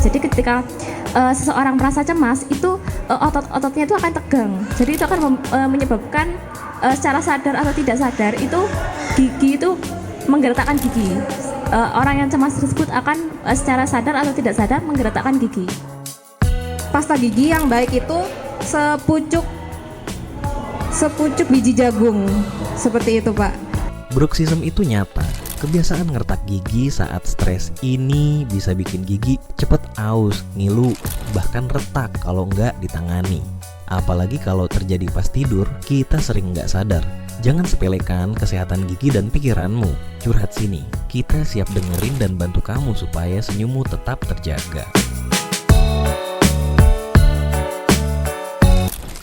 Jadi ketika seseorang merasa cemas itu otot-ototnya itu akan tegang. Jadi itu akan menyebabkan secara sadar atau tidak sadar itu gigi itu menggeretakkan gigi. Orang yang cemas tersebut akan secara sadar atau tidak sadar menggeretakkan gigi. Pasta gigi yang baik itu sepucuk biji jagung, seperti itu Pak. Bruxism itu nyata. Kebiasaan ngertak gigi saat stres ini bisa bikin gigi cepet aus, ngilu, bahkan retak kalau nggak ditangani. Apalagi kalau terjadi pas tidur, kita sering nggak sadar. Jangan sepelekan kesehatan gigi dan pikiranmu. Curhat sini, kita siap dengerin dan bantu kamu supaya senyummu tetap terjaga.